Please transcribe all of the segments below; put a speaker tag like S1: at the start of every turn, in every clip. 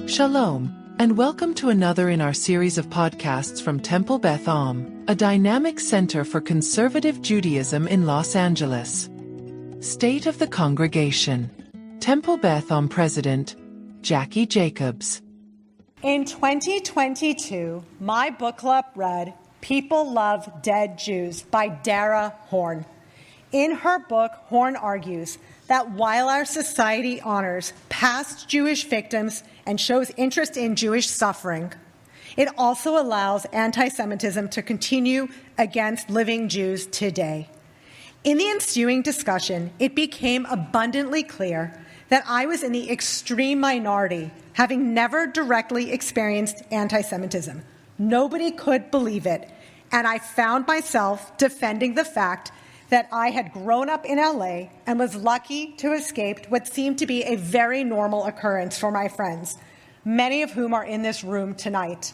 S1: Shalom, and welcome to another in our series of podcasts from Temple Beth Am, a dynamic center for conservative Judaism in Los Angeles. State of the Congregation. Temple Beth Am President, Jacqui Jacobs.
S2: In 2022, my book club read People Love Dead Jews by Dara Horn. In her book, Horn argues that while our society honors past Jewish victims and shows interest in Jewish suffering, it also allows anti-Semitism to continue against living Jews today. In the ensuing discussion, it became abundantly clear that I was in the extreme minority, having never directly experienced anti-Semitism. Nobody could believe it, and I found myself defending the fact that I had grown up in LA and was lucky to have escaped what seemed to be a very normal occurrence for my friends, many of whom are in this room tonight.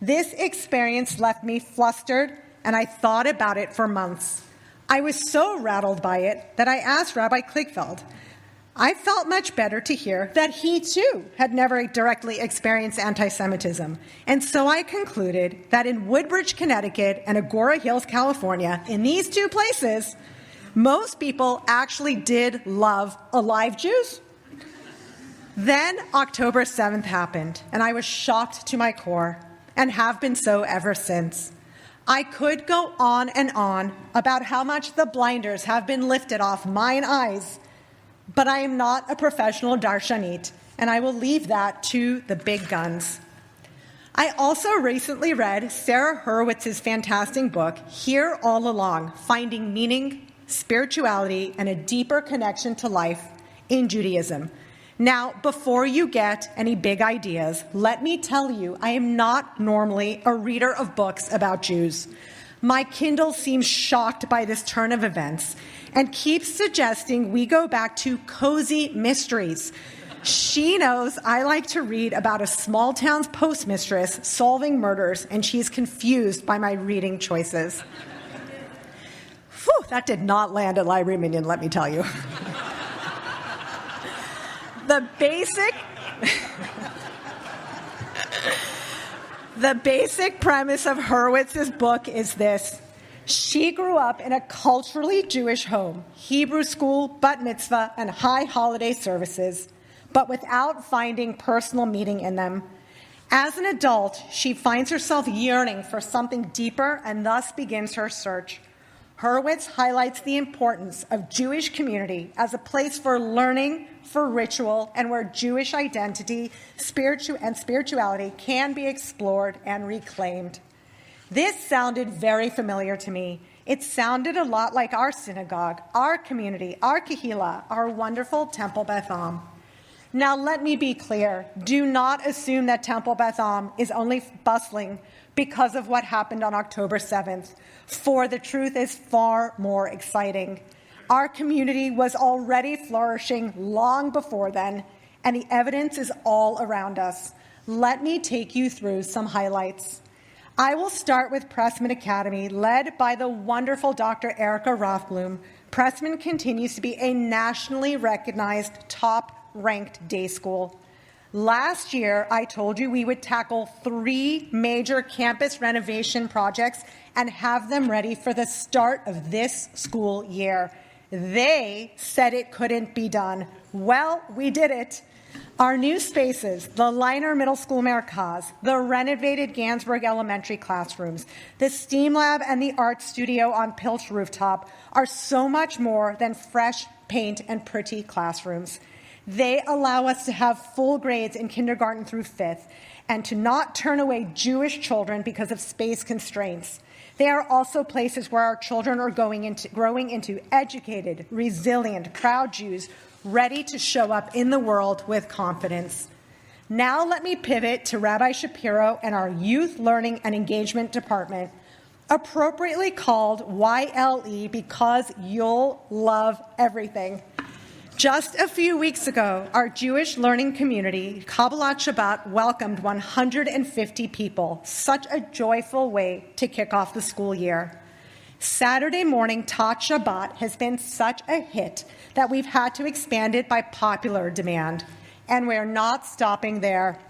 S2: This experience left me flustered, and I thought about it for months. I was so rattled by it that I asked Rabbi Kligfeld. I felt much better to hear that he, too, had never directly experienced anti-Semitism. And so I concluded that in Woodbridge, Connecticut, and Agora Hills, California, in these two places, most people actually did love alive Jews. Then October 7th happened, and I was shocked to my core, and have been so ever since. I could go on and on about how much the blinders have been lifted off mine eyes, but I am not a professional darshanit, and I will leave that to the big guns. I also recently read Sarah Hurwitz's fantastic book, Here All Along, Finding Meaning, Spirituality, and a Deeper Connection to Life in Judaism. Now, before you get any big ideas, let me tell you, I am not normally a reader of books about Jews. My Kindle seems shocked by this turn of events and keeps suggesting we go back to cozy mysteries. She knows I like to read about a small town's postmistress solving murders, and she's confused by my reading choices. Whew, that did not land at Library Minion, let me tell you. The basic premise of Hurwitz's book is this. She grew up in a culturally Jewish home, Hebrew school, bat mitzvah, and high holiday services, but without finding personal meaning in them. As an adult, she finds herself yearning for something deeper and thus begins her search. Hurwitz highlights the importance of Jewish community as a place for learning, for ritual, and where Jewish identity, spirituality can be explored and reclaimed. This sounded very familiar to me. It sounded a lot like our synagogue, our community, our kahila, our wonderful Temple Beth Am. Now let me be clear. Do not assume that Temple Beth Am is only bustling because of what happened on October 7th, for the truth is far more exciting. Our community was already flourishing long before then, and the evidence is all around us. Let me take you through some highlights. I will start with Pressman Academy, led by the wonderful Dr. Erica Rothblum. Pressman continues to be a nationally recognized, top-ranked day school. Last year, I told you we would tackle 3 major campus renovation projects and have them ready for the start of this school year. They said it couldn't be done. Well, we did it. Our new spaces, the Liner Middle School Merkaz, the renovated Gansberg Elementary classrooms, the STEAM Lab, and the Art Studio on Pilch Rooftop are so much more than fresh paint and pretty classrooms. They allow us to have full grades in kindergarten through 5th and to not turn away Jewish children because of space constraints. They are also places where our children are growing into educated, resilient, proud Jews ready to show up in the world with confidence. Now let me pivot to Rabbi Shapiro and our Youth Learning and Engagement Department, appropriately called YLE because you'll love everything. Just a few weeks ago, our Jewish learning community, Kabbalat Shabbat, welcomed 150 people. Such a joyful way to kick off the school year. Saturday morning Tat Shabbat has been such a hit that we've had to expand it by popular demand. And we're not stopping there.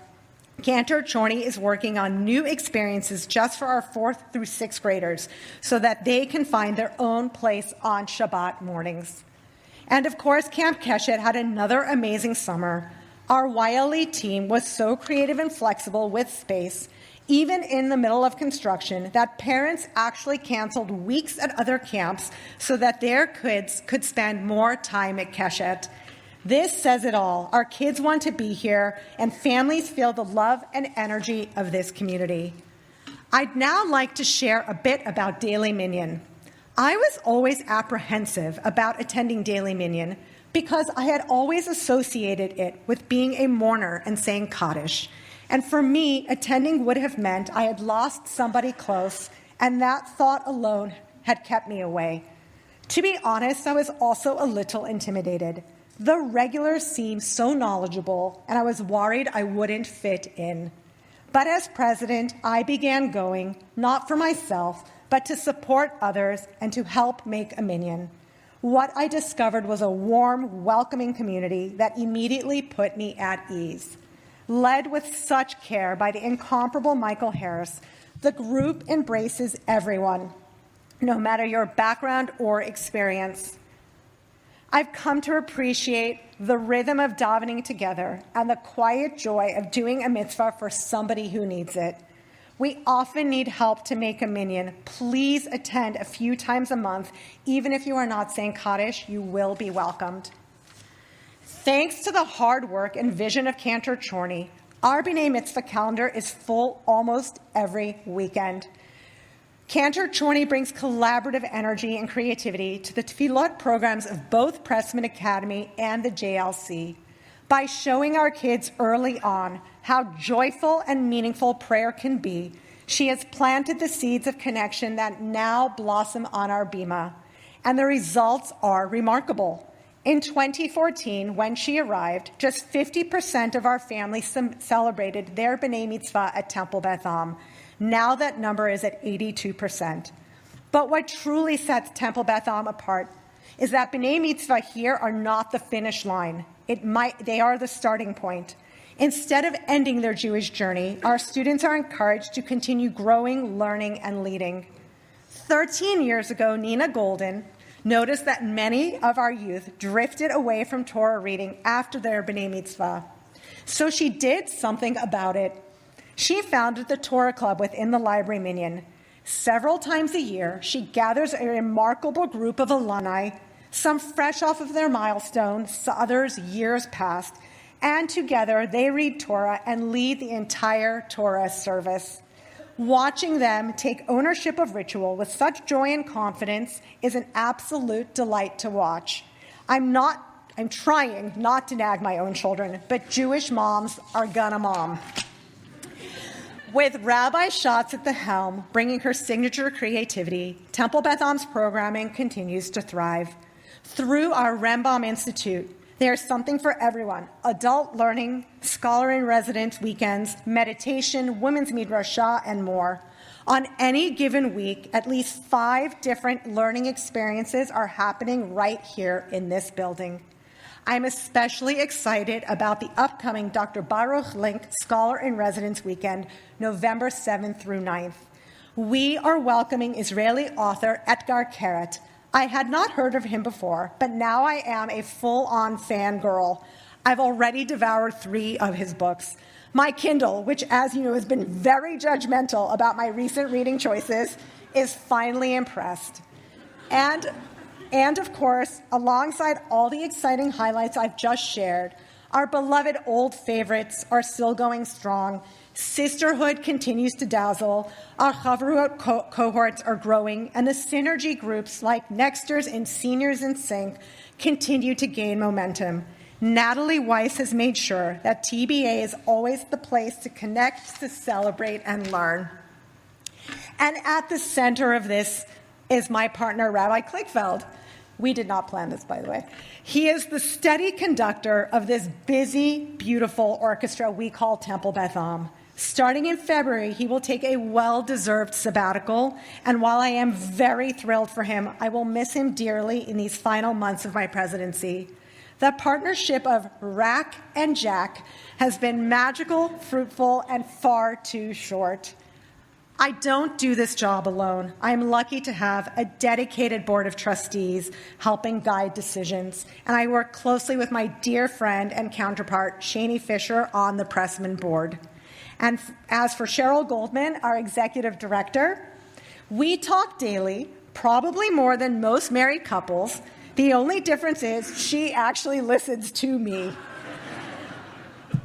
S2: Cantor Chorney is working on new experiences just for our 4th through 6th graders so that they can find their own place on Shabbat mornings. And of course, Camp Keshet had another amazing summer. Our YLE team was so creative and flexible with space, even in the middle of construction, that parents actually canceled weeks at other camps so that their kids could spend more time at Keshet. This says it all. Our kids want to be here, and families feel the love and energy of this community. I'd now like to share a bit about Daily Minyan. I was always apprehensive about attending Daily Minyan because I had always associated it with being a mourner and saying Kaddish. And for me, attending would have meant I had lost somebody close, and that thought alone had kept me away. To be honest, I was also a little intimidated. The regulars seemed so knowledgeable, and I was worried I wouldn't fit in. But as president, I began going, not for myself, but to support others and to help make a minyan. What I discovered was a warm, welcoming community that immediately put me at ease. Led with such care by the incomparable Michael Harris, the group embraces everyone, no matter your background or experience. I've come to appreciate the rhythm of davening together and the quiet joy of doing a mitzvah for somebody who needs it. We often need help to make a minyan. Please attend a few times a month. Even if you are not saying Kaddish, you will be welcomed. Thanks to the hard work and vision of Cantor Chorney, our B'nai Mitzvah calendar is full almost every weekend. Cantor Chorney brings collaborative energy and creativity to the tefillot programs of both Pressman Academy and the JLC. By showing our kids early on how joyful and meaningful prayer can be, she has planted the seeds of connection that now blossom on our bima, and the results are remarkable. In 2014, when she arrived, just 50% of our family celebrated their B'nai Mitzvah at Temple Beth Am. Now that number is at 82%. But what truly sets Temple Beth Am apart is that B'nai Mitzvah here are not the finish line. They are the starting point. Instead of ending their Jewish journey, our students are encouraged to continue growing, learning, and leading. 13 years ago, Nina Golden noticed that many of our youth drifted away from Torah reading after their B'nai Mitzvah. So she did something about it. She founded the Torah Club within the Library Minyan. Several times a year, she gathers a remarkable group of alumni, some fresh off of their milestones, others years past, and together they read Torah and lead the entire Torah service. Watching them take ownership of ritual with such joy and confidence is an absolute delight to watch. I'm trying not to nag my own children, but Jewish moms are gonna mom. With Rabbi Schatz at the helm, bringing her signature creativity, Temple Beth Am's programming continues to thrive. Through our Rembam Institute, there's something for everyone: adult learning, scholar-in-residence weekends, meditation, women's midrashah, and more. On any given week, at least 5 different learning experiences are happening right here in this building. I'm especially excited about the upcoming Dr. Baruch Link Scholar-in-Residence Weekend, November 7th through 9th. We are welcoming Israeli author Etgar Keret. I had not heard of him before, but now I am a full-on fangirl. I've already devoured 3 of his books. My Kindle, which, as you know, has been very judgmental about my recent reading choices, is finally impressed. And of course, alongside all the exciting highlights I've just shared, our beloved old favorites are still going strong. Sisterhood continues to dazzle, our Chavrut cohorts are growing, and the synergy groups like Nexters and Seniors in Sync continue to gain momentum. Natalie Weiss has made sure that TBA is always the place to connect, to celebrate, and learn. And at the center of this is my partner, Rabbi Kligfeld. We did not plan this, by the way. He is the steady conductor of this busy, beautiful orchestra we call Temple Beth Am. Starting in February, he will take a well-deserved sabbatical, and while I am very thrilled for him, I will miss him dearly in these final months of my presidency. The partnership of Rack and Jack has been magical, fruitful, and far too short. I don't do this job alone. I'm lucky to have a dedicated board of trustees helping guide decisions, and I work closely with my dear friend and counterpart, Shani Fisher, on the Pressman board. And as for Cheryl Goldman, our executive director, we talk daily, probably more than most married couples. The only difference is she actually listens to me.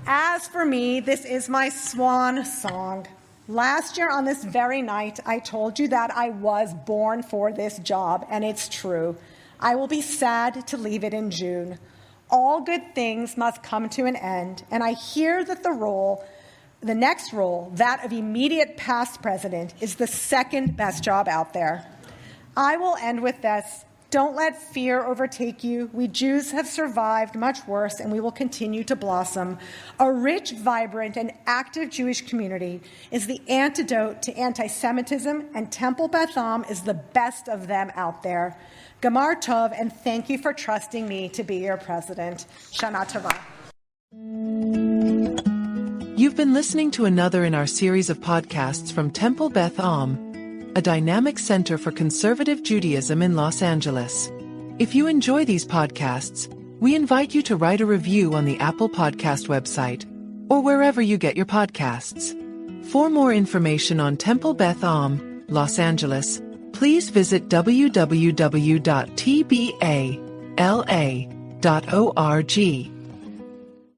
S2: As for me, this is my swan song. Last year on this very night, I told you that I was born for this job, and it's true. I will be sad to leave it in June. All good things must come to an end, and I hear that the next role, that of immediate past president, is the second best job out there. I will end with this. Don't let fear overtake you. We Jews have survived much worse, and we will continue to blossom. A rich, vibrant, and active Jewish community is the antidote to anti-Semitism, and Temple Beth Am is the best of them out there. Gamar Tov, and thank you for trusting me to be your president. Shana Tova.
S1: You've been listening to another in our series of podcasts from Temple Beth Am, a dynamic center for conservative Judaism in Los Angeles. If you enjoy these podcasts, we invite you to write a review on the Apple Podcast website or wherever you get your podcasts. For more information on Temple Beth Am, Los Angeles, please visit www.tbala.org.